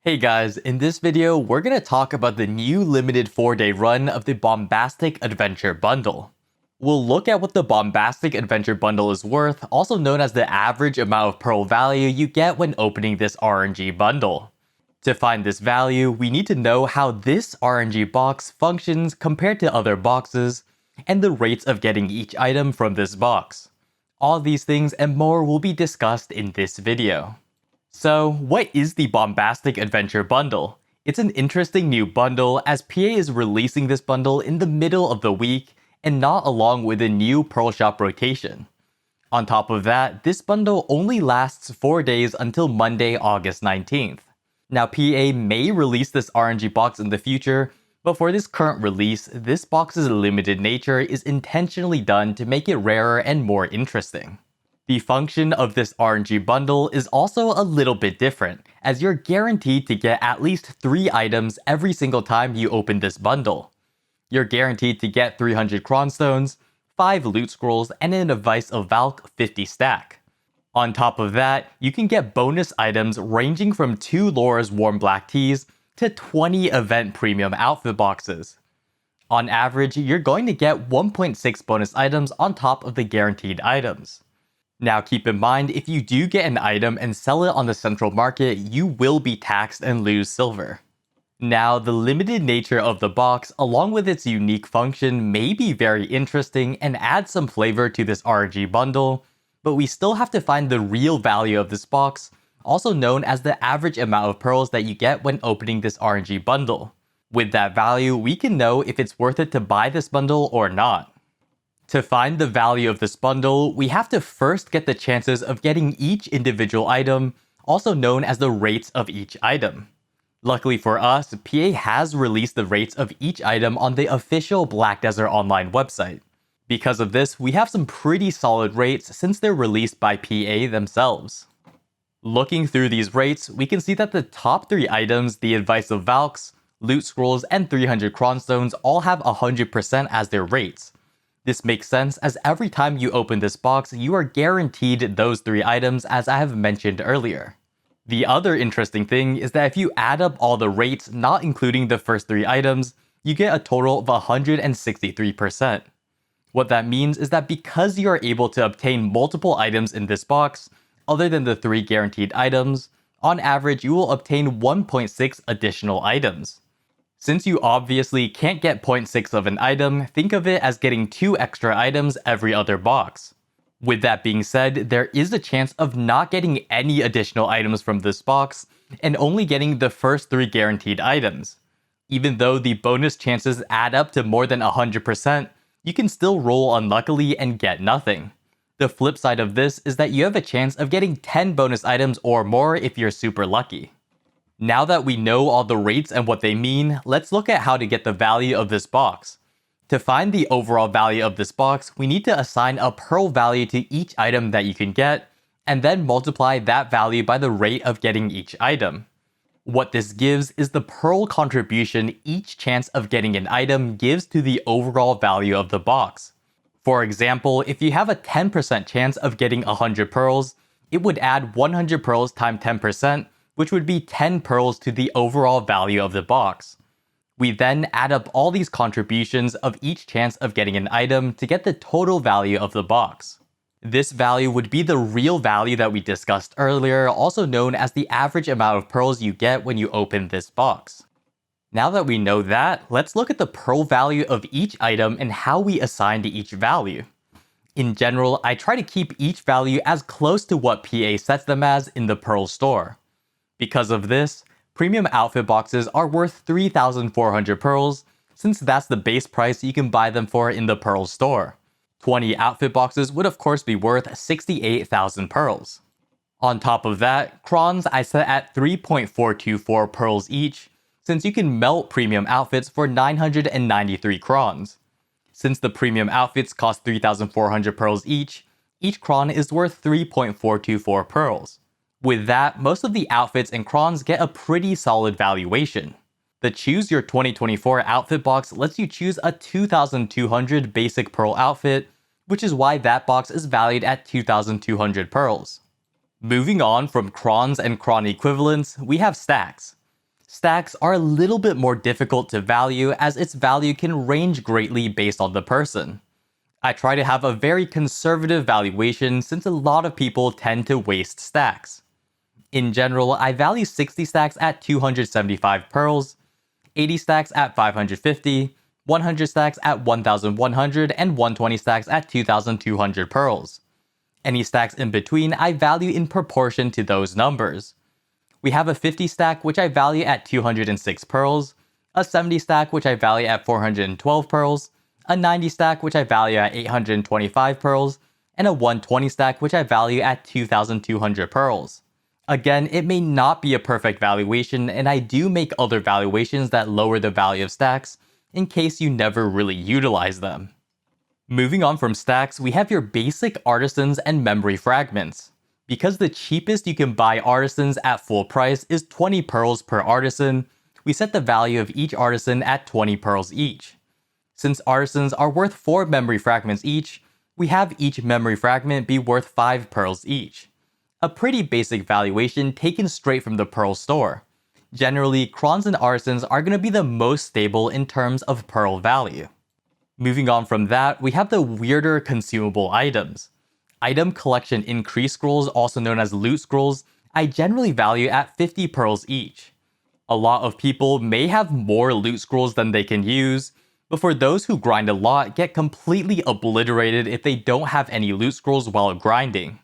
Hey guys, in this video, we're going to talk about the new limited 4-day run of the Bombastic Adventure Bundle. We'll look at what the Bombastic Adventure Bundle is worth, also known as the average amount of pearl value you get when opening this RNG bundle. To find this value, we need to know how this RNG box functions compared to other boxes, and the rates of getting each item from this box. All these things and more will be discussed in this video. So, what is the Bombastic Adventure Bundle? It's an interesting new bundle as PA is releasing this bundle in the middle of the week and not along with a new Pearl Shop rotation. On top of that, this bundle only lasts 4 days until Monday, August 19th. Now, PA may release this RNG box in the future, but for this current release, this box's limited nature is intentionally done to make it rarer and more interesting. The function of this RNG bundle is also a little bit different, as you're guaranteed to get at least 3 items every single time you open this bundle. You're guaranteed to get 300 Cron stones, 5 loot scrolls, and an advice of Valk 50 stack. On top of that, you can get bonus items ranging from 2 Lara's warm black teas to 20 event premium outfit boxes. On average, you're going to get 1.6 bonus items on top of the guaranteed items. Now keep in mind, if you do get an item and sell it on the central market, you will be taxed and lose silver. Now, the limited nature of the box, along with its unique function, may be very interesting and add some flavor to this RNG bundle, but we still have to find the real value of this box, also known as the average amount of pearls that you get when opening this RNG bundle. With that value, we can know if it's worth it to buy this bundle or not. To find the value of this bundle, we have to first get the chances of getting each individual item, also known as the rates of each item. Luckily for us, PA has released the rates of each item on the official Black Desert Online website. Because of this, we have some pretty solid rates since they're released by PA themselves. Looking through these rates, we can see that the top 3 items, the Advice of Valks, Loot Scrolls, and 300 Cron stones all have 100% as their rates. This makes sense as every time you open this box, you are guaranteed those 3 items as I have mentioned earlier. The other interesting thing is that if you add up all the rates, not including the first 3 items, you get a total of 163%. What that means is that because you are able to obtain multiple items in this box, other than the 3 guaranteed items, on average you will obtain 1.6 additional items. Since you obviously can't get 0.6 of an item, think of it as getting 2 extra items every other box. With that being said, there is a chance of not getting any additional items from this box, and only getting the first 3 guaranteed items. Even though the bonus chances add up to more than 100%, you can still roll unluckily and get nothing. The flip side of this is that you have a chance of getting 10 bonus items or more if you're super lucky. Now that we know all the rates and what they mean, let's look at how to get the value of this box. To find the overall value of this box, we need to assign a pearl value to each item that you can get, and then multiply that value by the rate of getting each item. What this gives is the pearl contribution each chance of getting an item gives to the overall value of the box. For example, if you have a 10% chance of getting 100 pearls, it would add 100 pearls times 10%, which would be 10 pearls to the overall value of the box. We then add up all these contributions of each chance of getting an item to get the total value of the box. This value would be the real value that we discussed earlier, also known as the average amount of pearls you get when you open this box. Now that we know that, let's look at the pearl value of each item and how we assign to each value. In general, I try to keep each value as close to what PA sets them as in the Pearl store. Because of this, premium outfit boxes are worth 3,400 pearls, since that's the base price you can buy them for in the Pearl store. 20 outfit boxes would of course be worth 68,000 pearls. On top of that, Crons I set at 3.424 pearls each, since you can melt premium outfits for 993 Crons. Since the premium outfits cost 3,400 pearls each Cron is worth 3.424 pearls. With that, most of the outfits and Crons get a pretty solid valuation. The Choose Your 2024 outfit box lets you choose a 2,200 basic pearl outfit, which is why that box is valued at 2,200 pearls. Moving on from Crons and Cron equivalents, we have stacks. Stacks are a little bit more difficult to value as its value can range greatly based on the person. I try to have a very conservative valuation since a lot of people tend to waste stacks. In general, I value 60 stacks at 275 pearls, 80 stacks at 550, 100 stacks at 1100, and 120 stacks at 2200 pearls. Any stacks in between I value in proportion to those numbers. We have a 50 stack which I value at 206 pearls, a 70 stack which I value at 412 pearls, a 90 stack which I value at 825 pearls, and a 120 stack which I value at 2200 pearls. Again, it may not be a perfect valuation, and I do make other valuations that lower the value of stacks in case you never really utilize them. Moving on from stacks, we have your basic artisans and memory fragments. Because the cheapest you can buy artisans at full price is 20 pearls per artisan, we set the value of each artisan at 20 pearls each. Since artisans are worth 4 memory fragments each, we have each memory fragment be worth 5 pearls each. A pretty basic valuation taken straight from the pearl store. Generally, Crons and Artisans are going to be the most stable in terms of pearl value. Moving on from that, we have the weirder consumable items. Item collection increase scrolls, also known as loot scrolls, I generally value at 50 pearls each. A lot of people may have more loot scrolls than they can use, but for those who grind a lot, get completely obliterated if they don't have any loot scrolls while grinding.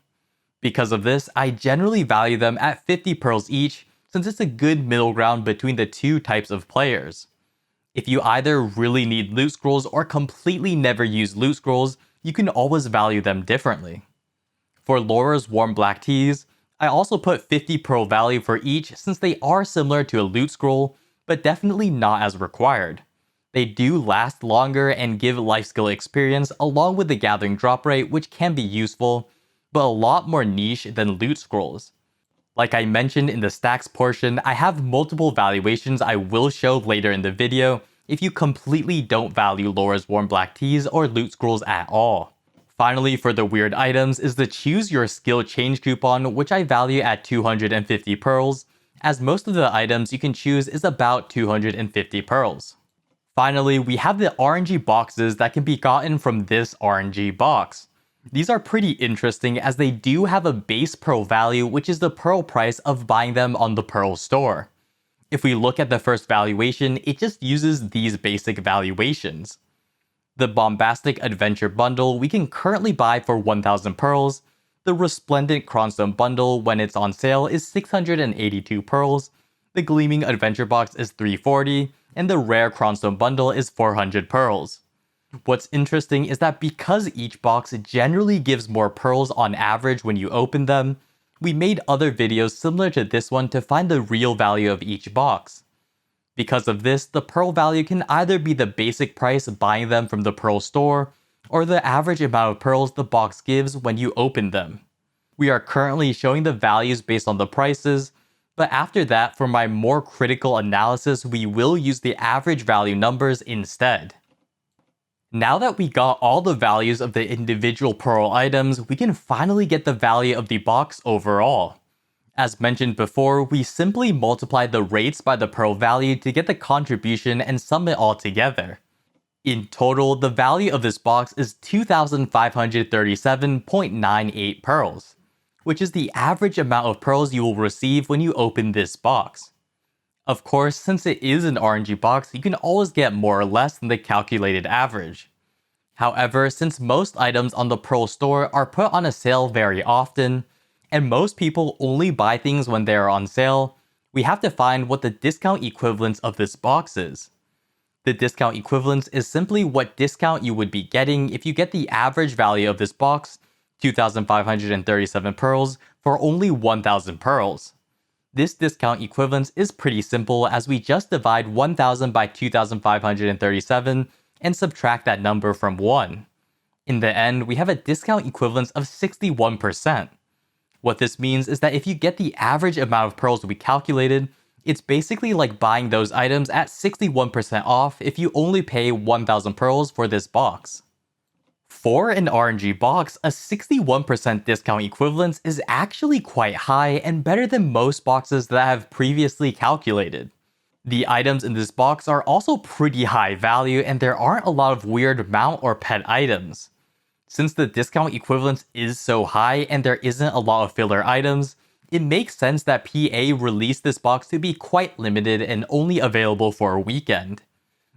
Because of this, I generally value them at 50 pearls each since it's a good middle ground between the two types of players. If you either really need loot scrolls or completely never use loot scrolls, you can always value them differently. For Lara's warm black teas, I also put 50 pearl value for each since they are similar to a loot scroll, but definitely not as required. They do last longer and give life skill experience along with the gathering drop rate, which can be useful, but a lot more niche than loot scrolls. Like I mentioned in the stacks portion, I have multiple valuations I will show later in the video if you completely don't value Lara's warm black teas or loot scrolls at all. Finally, for the weird items is the choose your skill change coupon, which I value at 250 pearls, as most of the items you can choose is about 250 pearls. Finally, we have the RNG boxes that can be gotten from this RNG box. These are pretty interesting as they do have a base pearl value, which is the pearl price of buying them on the pearl store. If we look at the first valuation, it just uses these basic valuations. The Bombastic ADV Bundle we can currently buy for 1000 pearls, the Resplendent Crons Bundle when it's on sale is 682 pearls, the Gleaming Adventure Box is 340, and the Rare Crons Bundle is 400 pearls. What's interesting is that because each box generally gives more pearls on average when you open them, we made other videos similar to this one to find the real value of each box. Because of this, the pearl value can either be the basic price buying them from the pearl store, or the average amount of pearls the box gives when you open them. We are currently showing the values based on the prices, but after that, for my more critical analysis, we will use the average value numbers instead. Now that we got all the values of the individual pearl items, we can finally get the value of the box overall. As mentioned before, we simply multiply the rates by the pearl value to get the contribution and sum it all together. In total, the value of this box is 2,537.98 pearls, which is the average amount of pearls you will receive when you open this box. Of course, since it is an RNG box, you can always get more or less than the calculated average. However, since most items on the Pearl store are put on a sale very often, and most people only buy things when they are on sale, we have to find what the discount equivalence of this box is. The discount equivalence is simply what discount you would be getting if you get the average value of this box, 2,537 pearls, for only 1,000 pearls. This discount equivalence is pretty simple as we just divide 1000 by 2537 and subtract that number from 1. In the end, we have a discount equivalence of 61%. What this means is that if you get the average amount of pearls we calculated, it's basically like buying those items at 61% off if you only pay 1000 pearls for this box. For an RNG box, a 61% discount equivalence is actually quite high and better than most boxes that I have previously calculated. The items in this box are also pretty high value, and there aren't a lot of weird mount or pet items. Since the discount equivalence is so high and there isn't a lot of filler items, it makes sense that PA released this box to be quite limited and only available for a weekend.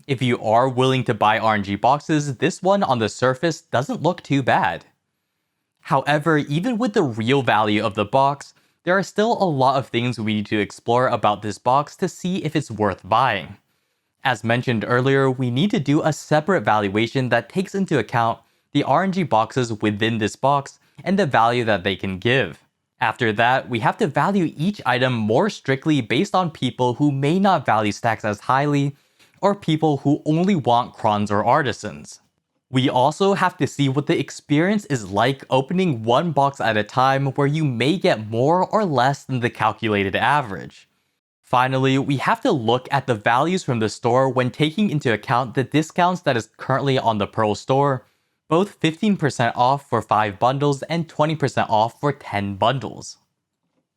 If you are willing to buy RNG boxes, this one on the surface doesn't look too bad. However, even with the real value of the box, there are still a lot of things we need to explore about this box to see if it's worth buying. As mentioned earlier, we need to do a separate valuation that takes into account the RNG boxes within this box and the value that they can give. After that, we have to value each item more strictly based on people who may not value stacks as highly, or people who only want Crons or Artisans. We also have to see what the experience is like opening one box at a time, where you may get more or less than the calculated average. Finally, we have to look at the values from the store when taking into account the discounts that is currently on the Pearl store, both 15% off for 5 bundles and 20% off for 10 bundles.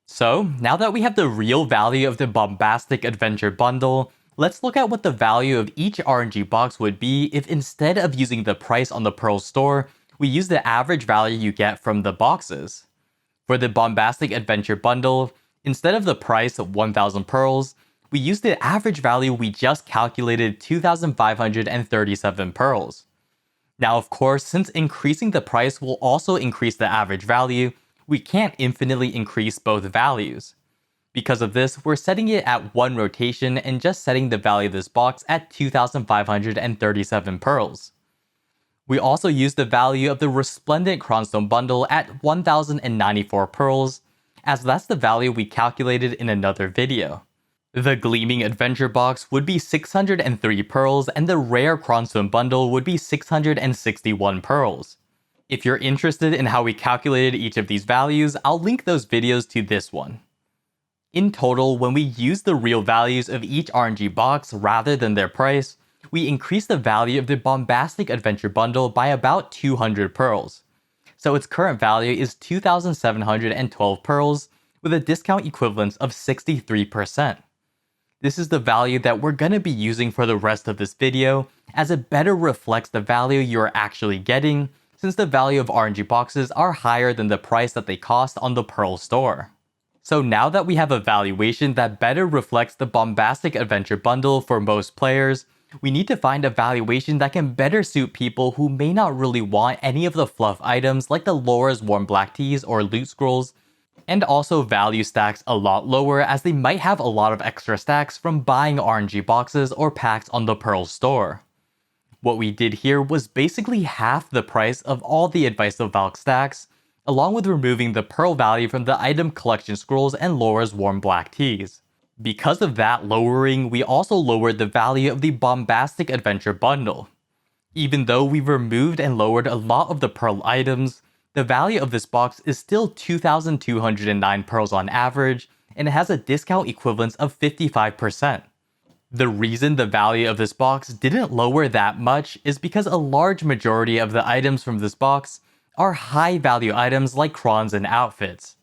So, now that we have the real value of the Bombastic Adventure Bundle, let's look at what the value of each RNG box would be if instead of using the price on the Pearl store, we use the average value you get from the boxes. For the Bombastic Adventure Bundle, instead of the price of 1,000 pearls, we use the average value we just calculated, 2,537 pearls. Now of course, since increasing the price will also increase the average value, we can't infinitely increase both values. Because of this, we're setting it at 1 rotation and just setting the value of this box at 2,537 pearls. We also use the value of the Resplendent Cronstone Bundle at 1,094 pearls, as that's the value we calculated in another video. The Gleaming Adventure Box would be 603 pearls, and the Rare Cronstone Bundle would be 661 pearls. If you're interested in how we calculated each of these values, I'll link those videos to this one. In total, when we use the real values of each RNG box rather than their price, we increase the value of the Bombastic Adventure Bundle by about 200 pearls. So its current value is 2,712 pearls, with a discount equivalence of 63%. This is the value that we're going to be using for the rest of this video, as it better reflects the value you're actually getting, since the value of RNG boxes are higher than the price that they cost on the Pearl store. So now that we have a valuation that better reflects the Bombastic Adventure Bundle for most players, we need to find a valuation that can better suit people who may not really want any of the fluff items like the Lara's Warm Black Teas or Loot Scrolls, and also value stacks a lot lower, as they might have a lot of extra stacks from buying RNG boxes or packs on the Pearl store. What we did here was basically half the price of all the Advice of Valk stacks, along with removing the Pearl value from the item collection scrolls and Lara's Warm Black Teas. Because of that lowering, we also lowered the value of the Bombastic Adventure Bundle. Even though we've removed and lowered a lot of the Pearl items, the value of this box is still 2,209 pearls on average, and it has a discount equivalence of 55%. The reason the value of this box didn't lower that much is because a large majority of the items from this box are high value items like Crons and outfits.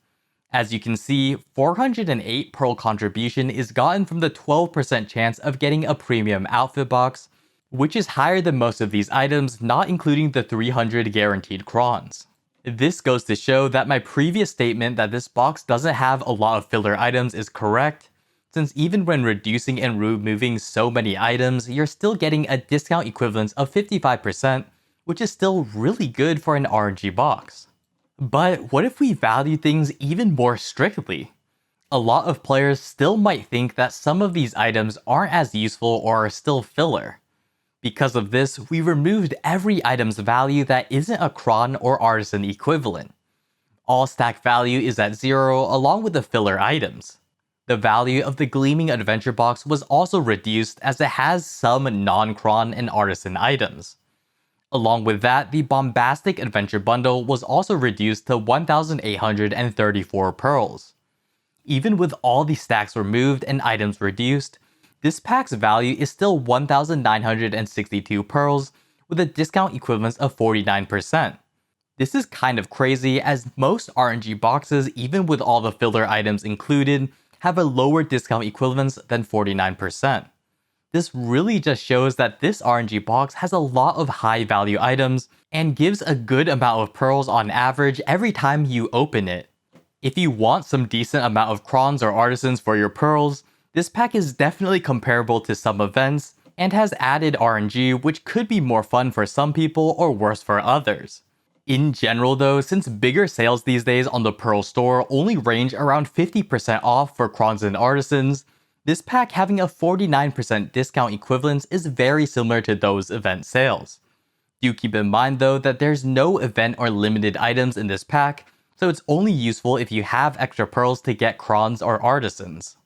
As you can see, 408 pearl contribution is gotten from the 12% chance of getting a premium outfit box, which is higher than most of these items, not including the 300 guaranteed Crons. This goes to show that my previous statement that this box doesn't have a lot of filler items is correct, since even when reducing and removing so many items, you're still getting a discount equivalence of 55%, which is still really good for an RNG box. But what if we value things even more strictly? A lot of players still might think that some of these items aren't as useful or are still filler. Because of this, we removed every item's value that isn't a Cron or Artisan equivalent. All stack value is at 0 along with the filler items. The value of the Gleaming Adventure Box was also reduced, as it has some non-Cron and Artisan items. Along with that, the Bombastic Adventure Bundle was also reduced to 1,834 pearls. Even with all the stacks removed and items reduced, this pack's value is still 1,962 pearls, with a discount equivalence of 49%. This is kind of crazy, as most RNG boxes, even with all the filler items included, have a lower discount equivalence than 49%. This really just shows that this RNG box has a lot of high value items and gives a good amount of pearls on average every time you open it. If you want some decent amount of Crons or Artisans for your pearls, this pack is definitely comparable to some events and has added RNG, which could be more fun for some people or worse for others. In general though, since bigger sales these days on the Pearl store only range around 50% off for Crons and Artisans, this pack having a 49% discount equivalence is very similar to those event sales. Do keep in mind though that there's no event or limited items in this pack, so it's only useful if you have extra pearls to get Crons or Artisans.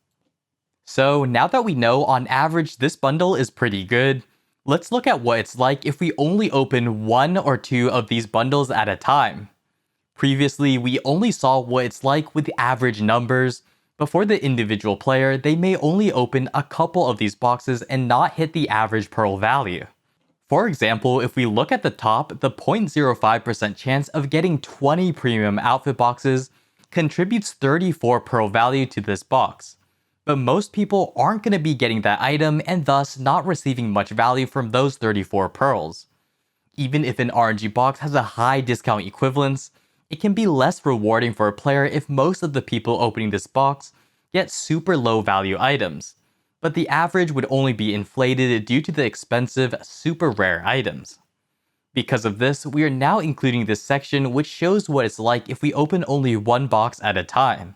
So now that we know on average this bundle is pretty good, let's look at what it's like if we only open one or two of these bundles at a time. Previously, we only saw what it's like with average numbers, but for the individual player, they may only open a couple of these boxes and not hit the average pearl value. For example, if we look at the top, the 0.05% chance of getting 20 premium outfit boxes contributes 34 pearl value to this box. But most people aren't going to be getting that item and thus not receiving much value from those 34 pearls. Even if an RNG box has a high discount equivalence, it can be less rewarding for a player if most of the people opening this box get super low value items, but the average would only be inflated due to the expensive, super rare items. Because of this, we are now including this section which shows what it's like if we open only one box at a time.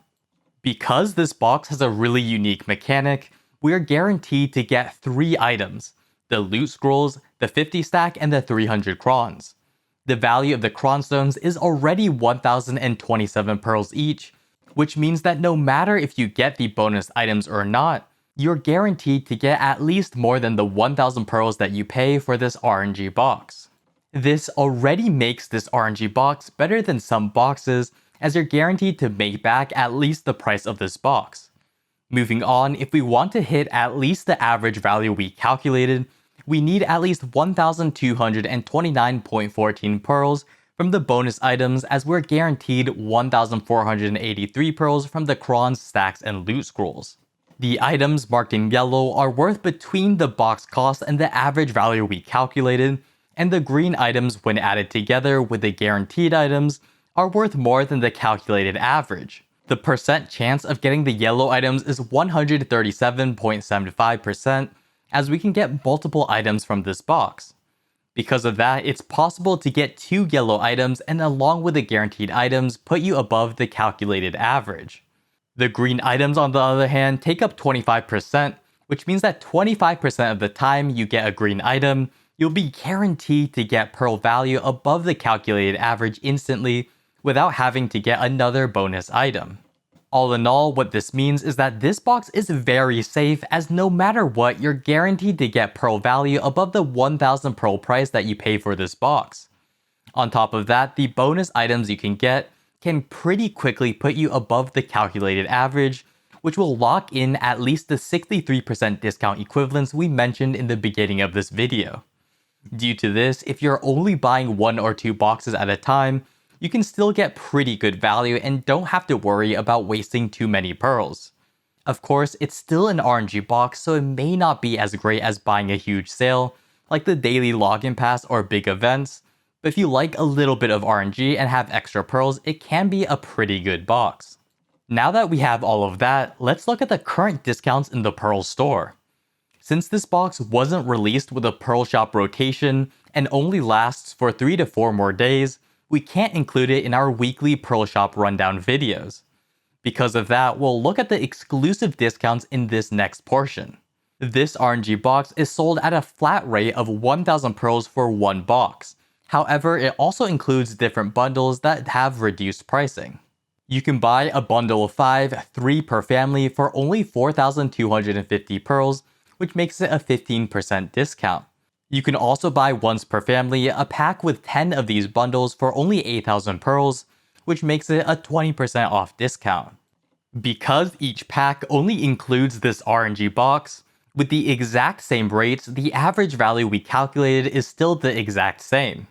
Because this box has a really unique mechanic, we are guaranteed to get 3 items: the loot scrolls, the 50 stack, and the 300 crons. The value of the cron stones is already 1027 pearls each, which means that no matter if you get the bonus items or not, you're guaranteed to get at least more than the 1000 pearls that you pay for this RNG box. This already makes this RNG box better than some boxes, as you're guaranteed to make back at least the price of this box. Moving on, if we want to hit at least the average value we calculated, we need at least 1229.14 pearls from the bonus items, as we're guaranteed 1483 pearls from the crons, stacks, and loot scrolls. The items marked in yellow are worth between the box cost and the average value we calculated, and the green items, when added together with the guaranteed items, are worth more than the calculated average. The percent chance of getting the yellow items is 137.75%, as we can get multiple items from this box. Because of that, it's possible to get 2 yellow items and along with the guaranteed items put you above the calculated average. The green items, on the other hand, take up 25%, which means that 25% of the time you get a green item, you'll be guaranteed to get pearl value above the calculated average instantly without having to get another bonus item. All in all, what this means is that this box is very safe, as no matter what, you're guaranteed to get pearl value above the 1000 pearl price that you pay for this box. On top of that, the bonus items you can get can pretty quickly put you above the calculated average, which will lock in at least the 63% discount equivalence we mentioned in the beginning of this video. Due to this, if you're only buying 1 or 2 boxes at a time, you can still get pretty good value and don't have to worry about wasting too many pearls. Of course, it's still an RNG box, so it may not be as great as buying a huge sale, like the daily login pass or big events, but if you like a little bit of RNG and have extra pearls, it can be a pretty good box. Now that we have all of that, let's look at the current discounts in the Pearl store. Since this box wasn't released with a Pearl Shop rotation and only lasts for 3 to 4 more days, we can't include it in our weekly Pearl Shop rundown videos. Because of that, we'll look at the exclusive discounts in this next portion. This RNG box is sold at a flat rate of 1000 pearls for 1 box. However, it also includes different bundles that have reduced pricing. You can buy a bundle of 5, 3 per family, for only 4250 pearls, which makes it a 15% discount. You can also buy once per family a pack with 10 of these bundles for only 8000 pearls, which makes it a 20% off discount. Because each pack only includes this RNG box, with the exact same rates, the average value we calculated is still the exact same.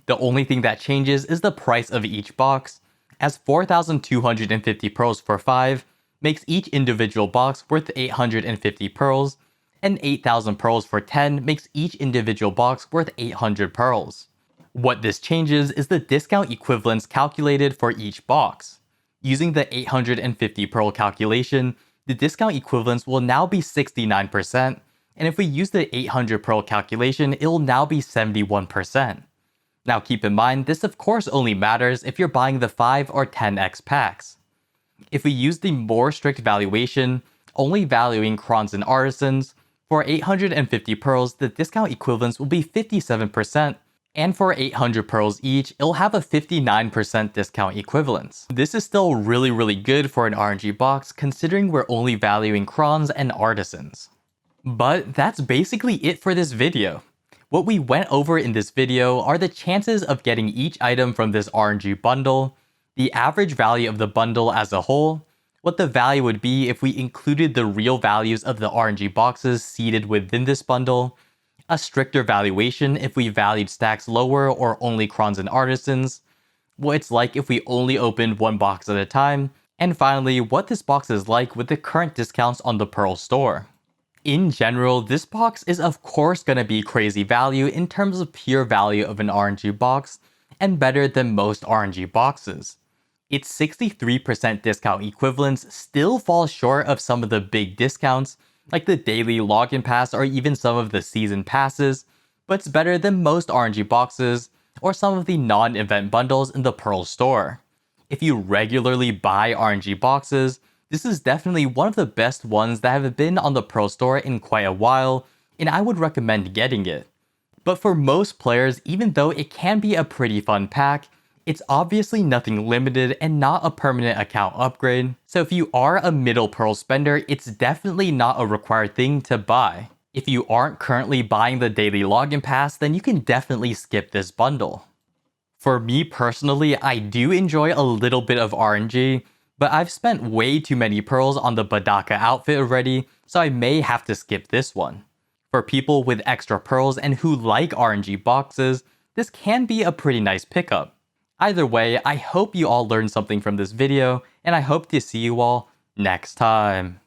The only thing that changes is the price of each box, as 4250 pearls for 5 makes each individual box worth 850 pearls, and 8,000 pearls for 10 makes each individual box worth 800 pearls. What this changes is the discount equivalence calculated for each box. Using the 850 pearl calculation, the discount equivalence will now be 69%, and if we use the 800 pearl calculation, it will now be 71%. Now keep in mind, this of course only matters if you're buying the 5 or 10x packs. If we use the more strict valuation, only valuing Crons and Artisans, for 850 pearls, the discount equivalence will be 57%, and for 800 pearls each, it'll have a 59% discount equivalence. This is still really good for an RNG box considering we're only valuing Crons and Artisans. But that's basically it for this video. What we went over in this video are the chances of getting each item from this RNG bundle, the average value of the bundle as a whole, what the value would be if we included the real values of the RNG boxes seeded within this bundle, a stricter valuation if we valued stacks lower or only Crons and Artisans, what it's like if we only opened one box at a time, and finally, what this box is like with the current discounts on the Pearl store. In general, this box is of course gonna be crazy value in terms of pure value of an RNG box, and better than most RNG boxes. Its 63% discount equivalence still falls short of some of the big discounts, like the daily login pass or even some of the season passes, but it's better than most RNG boxes or some of the non-event bundles in the Pearl store. If you regularly buy RNG boxes, this is definitely one of the best ones that have been on the Pearl store in quite a while, and I would recommend getting it. But for most players, even though it can be a pretty fun pack, it's obviously nothing limited and not a permanent account upgrade, so if you are a middle Pearl spender, it's definitely not a required thing to buy. If you aren't currently buying the daily login pass, then you can definitely skip this bundle. For me personally, I do enjoy a little bit of RNG, but I've spent way too many pearls on the Badaka outfit already, so I may have to skip this one. For people with extra pearls and who like RNG boxes, this can be a pretty nice pickup. Either way, I hope you all learned something from this video, and I hope to see you all next time.